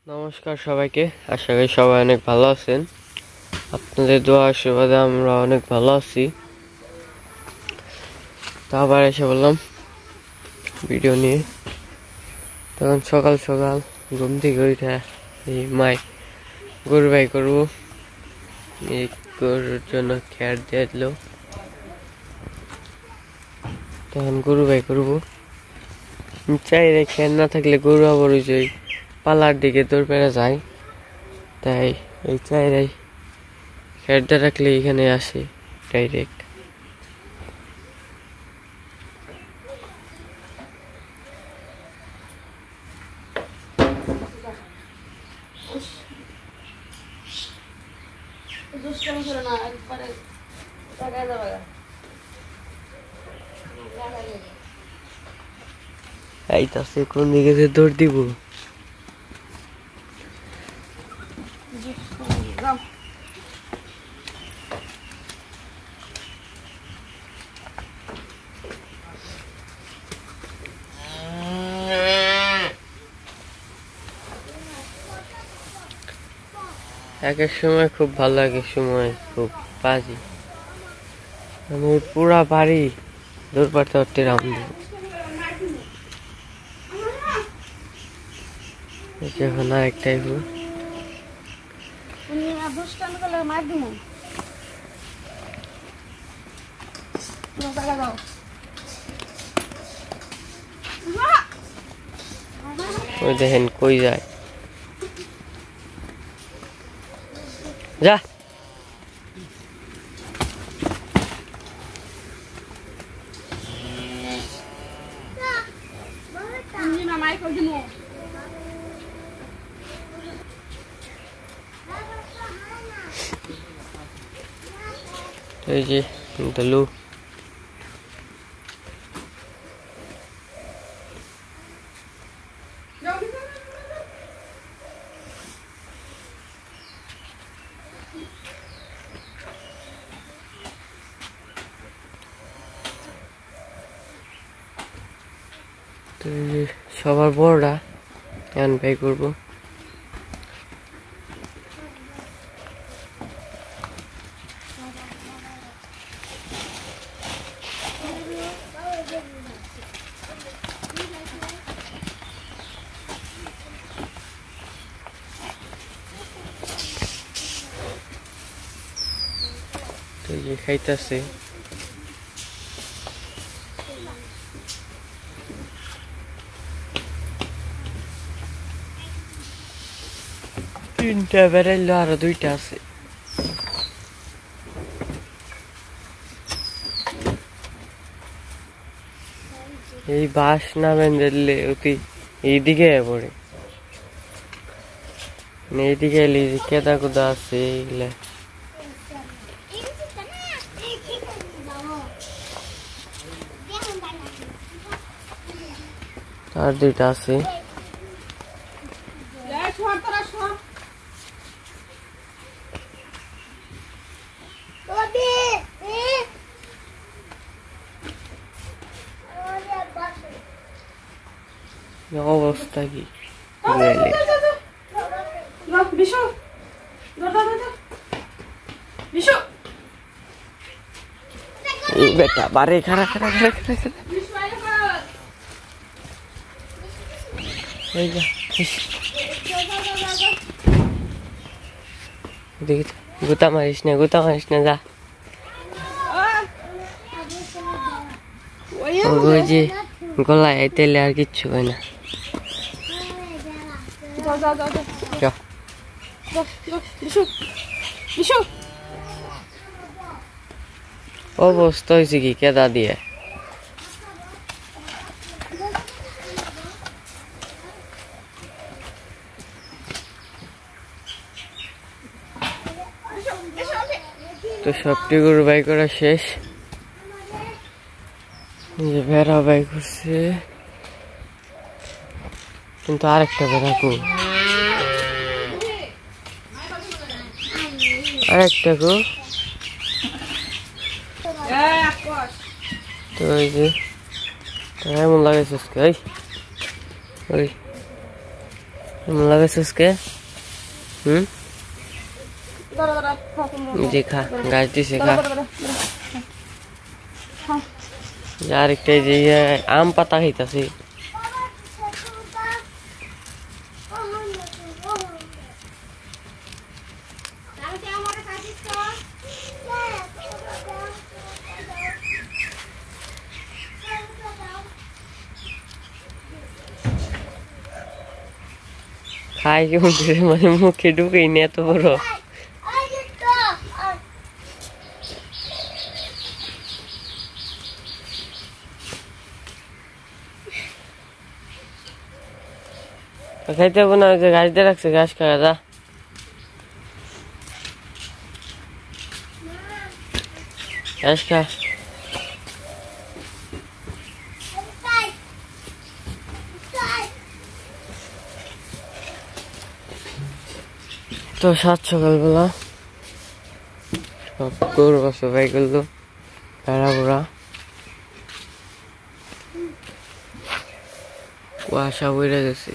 নমস্কার সবাইকে, আশা করি সবাই অনেক ভালো আছেন। আপনাদের দোয়া আশীর্বাদে আমরা অনেক ভালো আছি। তো আবার এসে বললাম ভিডিও নিয়ে। তখন সকাল সকাল ঘুম থেকে উঠে এই গরু বাই করবো, এই গরুর জন্য খেয়ার দিয়ে দিল। তখন গরু বাই করবো। চাইরে খেয়ার না থাকলে গরু আবার ওই যে পালার দিকে দৌড় পেরে যায়, তাই এই চাইরাই খেয়ারটা রাখলে এখানে আসে ডাইরেক্ট। এইটাছে কোন দিকে যে দৌড় দিব। এক এক সময় খুব ভালো লাগে, এক সময় খুব বাজে। আমি পুরা বাড়ি দৌড় পাড়তে পারতে রাম দেব। এখন আরেকটাই ওই দেখেন কই যায়, যা এই যে দলু সবার বড়রা এখন বাই করবো। খাইতেছে তিনটা বেড়াইলো, আরো দুইটা আছে। এই বাঁশ না বেঁধে অতি এইদিকে পড়ে, এইদিকে এলে কেদা কুদা আছে এইগুলা। আর দুইটা আছে। অবস্থা কি বেটা বারে খারা খারা খারা খারা খারা গুতা মারিস না যা। ওই যে গলায় তেলে আর কিচ্ছু হয় না। অবস্থা হয়েছে কি কেদা দিয়ে। তো সবটি গরু বাই করা শেষ। ভেড়া বাই করছে, কিন্তু আরেকটা ভেড়া কো, আরেকটা কো। তো এই যে এমন লাগাইছিস ওই কেমন লাগাইছে আজকে? যে খা, গাছ দিছে খা। আরেকটা যে আম পাতা খাইতাছি। খাই কেমন মানে মুখে ঢুকেই নি এত বড়। খাইতে হবো না, যে ঘাস দিয়ে রাখছে, ঘাস খাওয়া যা। ঘাস খা। তো সাত সকালবেলা সব গরু সবাই করলো ভেড়া বুড়া, কুয়াশা বইরে গেছে।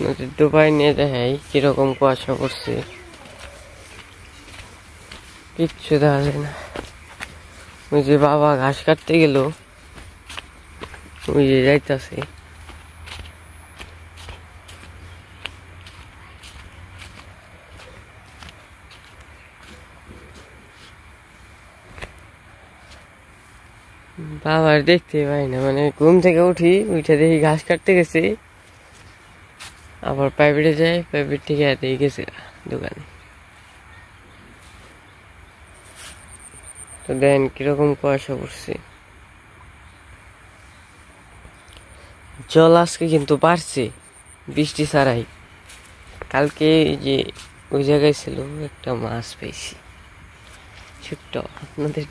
নদীর ডুবাই নিয়ে দেখাই কিরকম কুয়াশা পড়ছে, কিচ্ছু দেখা যায় না। ওই যে বাবা ঘাস কাটতে গেল, ওই যে যাইতাছে। বাবার দেখতে পাই না, মানে ঘুম থেকে উঠি উঠে দেখি ঘাস কাটতে গেছে, আবার প্রাইভেটে যাই, প্রাইভেট থেকে এতেই গেছে দোকানে। তো দেন কিরকম কুয়াশা পড়ছে। জল আজকে কিন্তু বাড়ছে বৃষ্টি ছাড়াই। কালকে যে ওই জায়গায় ছিল একটা মাছ পেয়েছি ছোট্ট, আপনাদের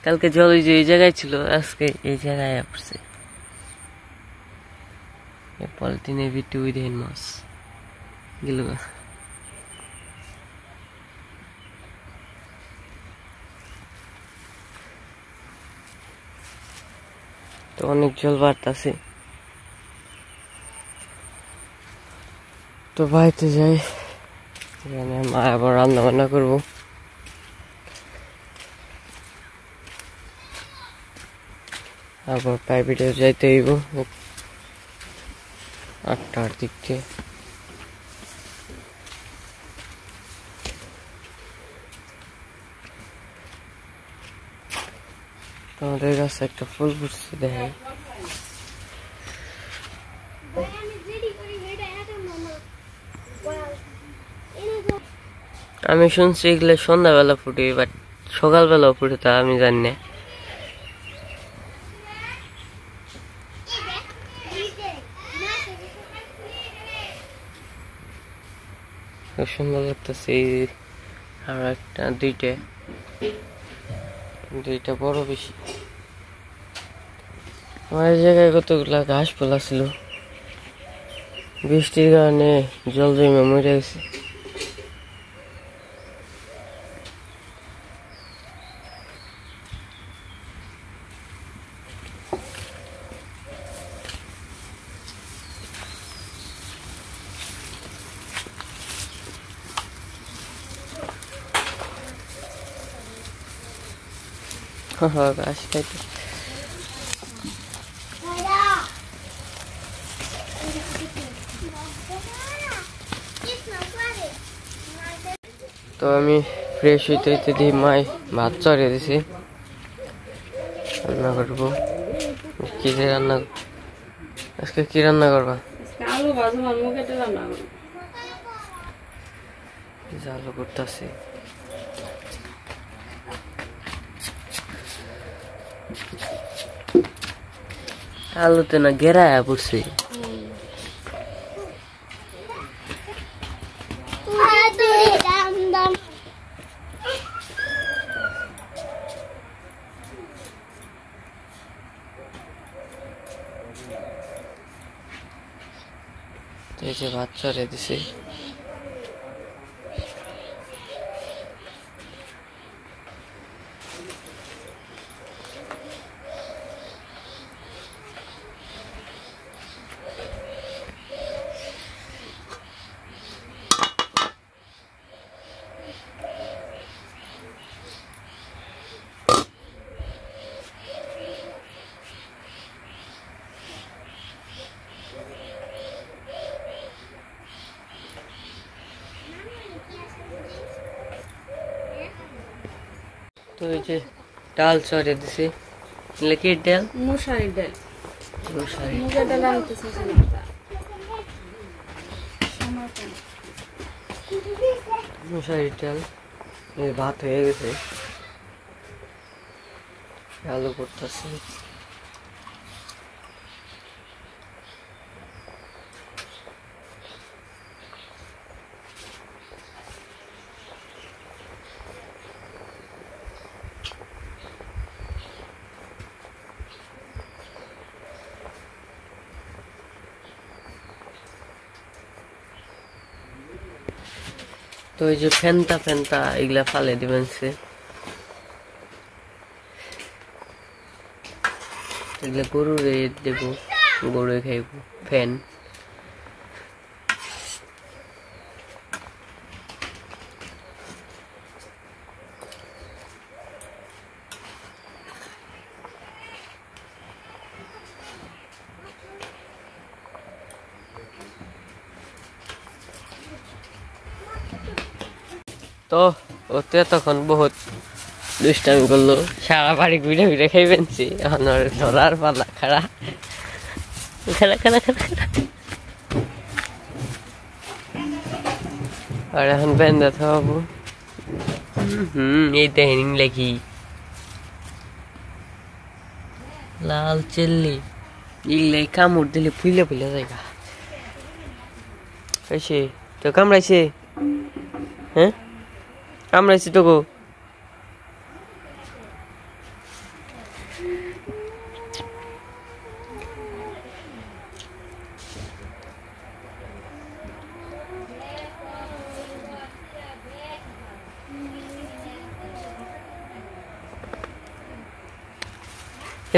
কালকে জল ওই যে এই জায়গায় ছিল, আজকে এই জায়গায় পড়ছে। পলিথিনের ভিতরে ওই দেখেন মাছ গেল। তো অনেক জল বাড়তেছে। তো বাড়িতে যাই, এখানে মা আবার রান্না বান্না করবো। আবার প্রাইভেটে যাইতে হইব 8টার দিক থেকে। আমাদের কাছে একটা ফুল ফুটছে দেখাই। আমি শুনছি এগুলো সন্ধ্যাবেলা ফুটে, বাট সকালবেলাও ফুটে তা আমি জানি না। খুব সুন্দর লাগতেছে। আর একটা দুইটা বড় বেশি। আমার এই জায়গায় কতগুলা ঘাস পোলা ছিল, বৃষ্টির কারণে জল জমে মরে গেছে। ঘাস খাইতে তো আমি ফ্রেশ হইতে হইতে দিই মাই ভাত চড়িয়ে দিছি, রান্না করবো। কি যে রান্না আজকে কি রান্না করবা? আলু ভাজা আলু কেটে রান্না করব। আলু করতেছি। আলুতে না ঘেরায়া পড়ছে। এই যে ভাত চড়ে দিছি। তো এই যে ডাল চড়ে দিছে কি ডাল মশারি ডাল মশারি মুগের ডাল আনতেছে মশারি ডাল ভাত হয়ে গেছে আলু করতেছে তো এই যে ফেন্তা ফেন্তা এগুলা ফালে দিবেন সে এগুলা গরু দেব গরু খাইব ফ্যান তো ওতে তখন বহুত দুষ্টামি করলো সারা বাড়ি ঘুরে ঘুরে খাই ফেলছি এখন ধরার পালা খাড়া খাড়া খাড়া খাড়া খাড়া আর এখন বেন্দা থাকবো এই দেখেন লেখি লাল চিল্লি ইলে কামড় দিলে ফুলে ফুলে জায়গা এসে তো কামড়াইছে হ্যাঁ কামড়াইছে তো গো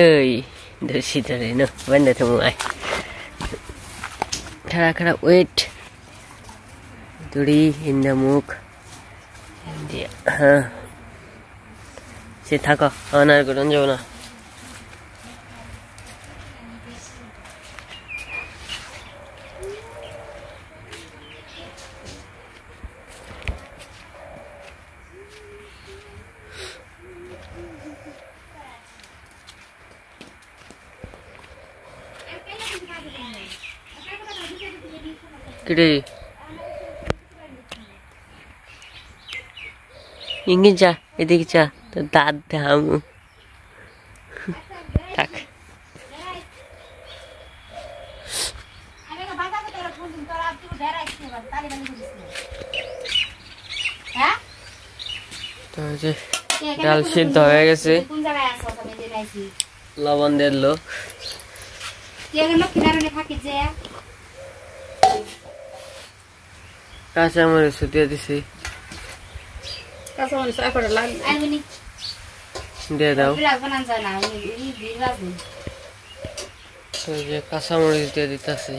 এই ধরছি ধরে না বন্ধ তোমায় খাড়া খাড়া ওয়েট দড়ি ইন্দা মুখ হ্যাঁ সে থাকো আর করুন যাবো না কিরে ইঙ্গি যা এদিকে যা তোর দাঁত দেখামু থাক ডাল সিদ্ধ হয়ে গেছে লবণ দিল কাঁচা মরিচ দিয়ে দিছি দিয়ে দাও কাঁচা মরিচ দিয়ে দিতেছি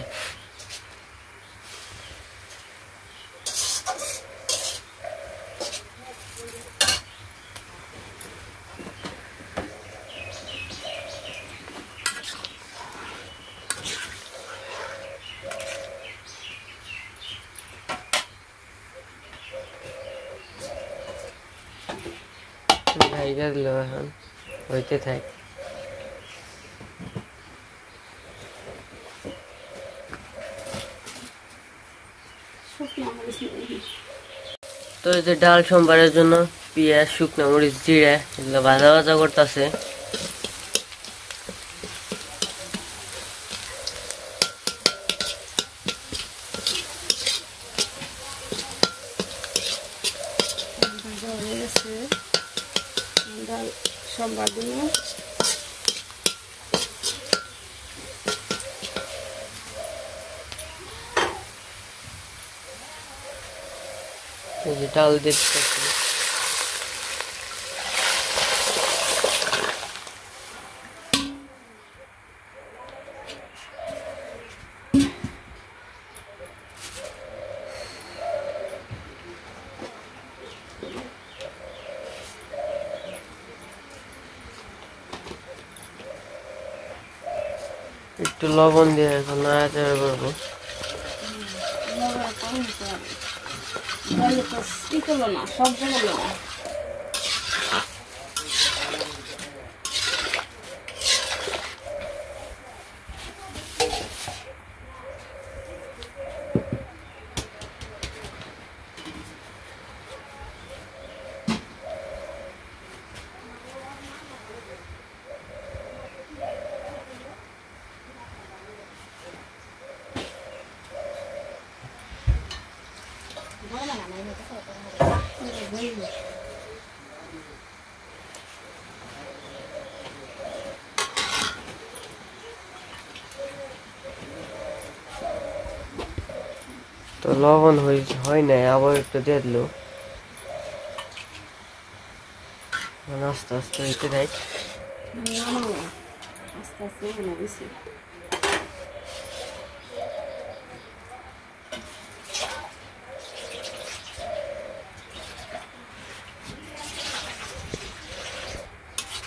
ভাইগা দিল এখন হইতে থাক তো এই যে ডাল সম্বারের জন্য পেঁয়াজ শুকনো মরিচ জিরা এগুলো ভাজা ভাজা করতেছে ডাল সম্বার জন্য ডাল দিতে একটু লবণ দিয়ে এখন নাড়াচাড়া করবো কি করলো না সব হলো না তো লবণ হয় নাই, আবার একটু দিয়ে দিল। আস্তে আস্তে হইতে দেখ। আস্তে আস্তে মনে বেশি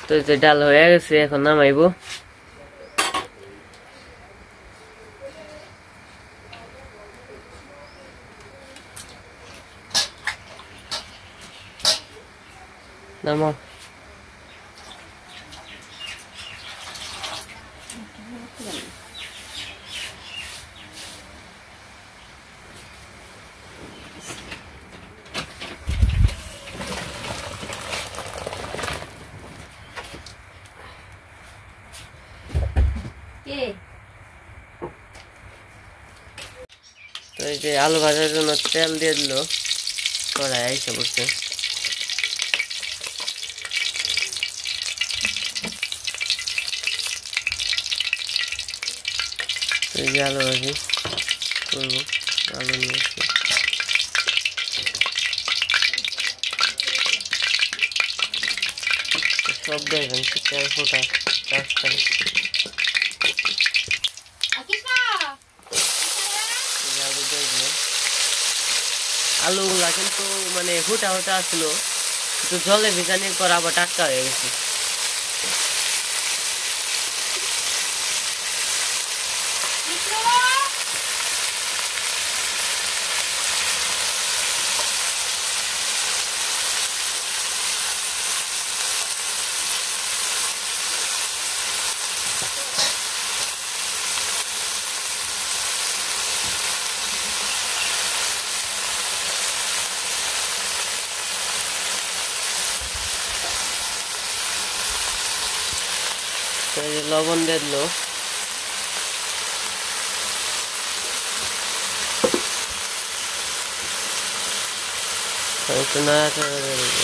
তো এই যে ডাল হয়ে গেছে, এখন নামাইবো। নামাও। তো এই যে আলু ভাজার জন্য তেল দিয়ে দিল, কড়াই আইসা পড়ছে। এই যে আলু ভাজি করবো, আলু নিয়ে এসে সব দেখবেন তেল ফোটা কাজটা। আলুগুলা কিন্তু মানে ফুটা ফুটা আসলো, কিন্তু জলে ভিজানির পর আবার টাটকা হয়ে গেছে। লবণ দিয়ে দিল, একটু নাড়াচাড়া দিয়ে দিল।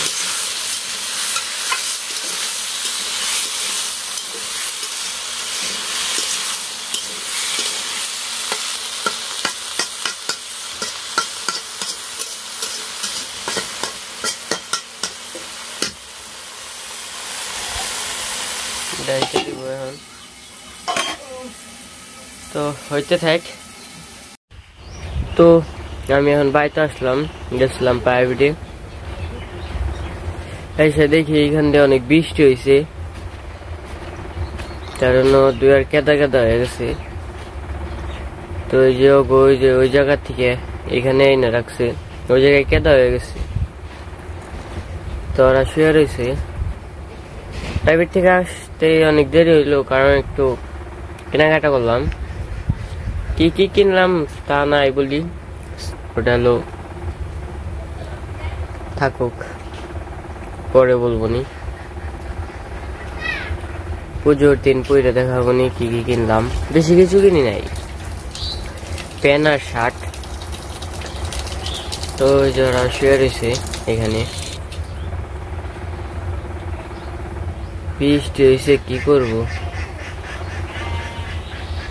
ডাইতে দিব এখন, তো হইতে থাক। তো আমি এখন বাড়িতে আসলাম, গেছিলাম প্রাইভেটে, এসে দেখি এখান দিয়ে অনেক বৃষ্টি হয়েছে, তার জন্য দুয়ার কেদা কেদা হয়ে গেছে। তো ওই জায়গা থেকে এখানে এনে রাখছে, ওই জায়গায় কেদা হয়ে গেছে। তো ওরা শুয়ে রয়েছে। প্রাইভেট থেকে আসতে অনেক দেরি হইলো, কারণ একটু কেনাকাটা করলাম। কি কি কিনলাম তা নাই বলি, ওটা হলো থাকুক, পরে বলবো নি। পুজোর দিন পরে দেখাবো নি কি কি কিনলাম। বেশি কিছু কিনি নাই, প্যান্ট আর শার্ট। তো যারা শুয়ে রয়েছে এখানে, বৃষ্টি হয়েছে কি করব,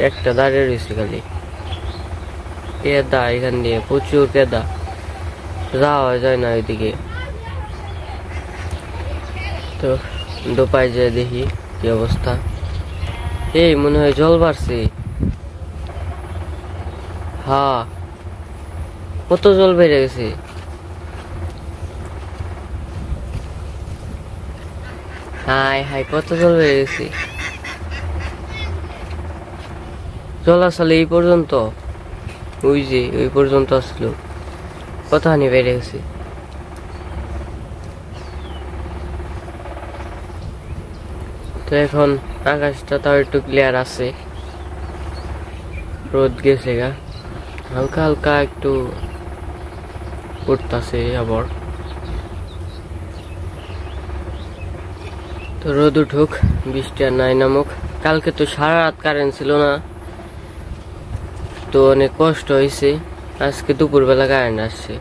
একটা দাঁড়িয়ে রয়েছে খালি কেদা, এখান দিয়ে প্রচুর কেদা, যাওয়া যায় না ওইদিকে। তো দোপায় যায় দেখি কি অবস্থা। এই মনে হয় জল বাড়ছে, হ্যাঁ কত জল বেড়ে গেছে। হাই হাই কত জল বেড়ে গেছে, জল আসলে এই পর্যন্ত, ওই যে ওই পর্যন্ত আসলো, কতখানি বেড়ে গেছে। তো এখন আকাশটা তাও একটু ক্লিয়ার আছে, রোদ গেছে গা, হালকা হালকা একটু উঠতেছে আবার। তো রোদ উঠুক, বৃষ্টি আর নাই নামুক। কালকে তো সারা রাত কারেন্ট ছিল না, তো অনেক কষ্ট হয়েছে। আজকে দুপুরবেলা কারেন্ট আসছে।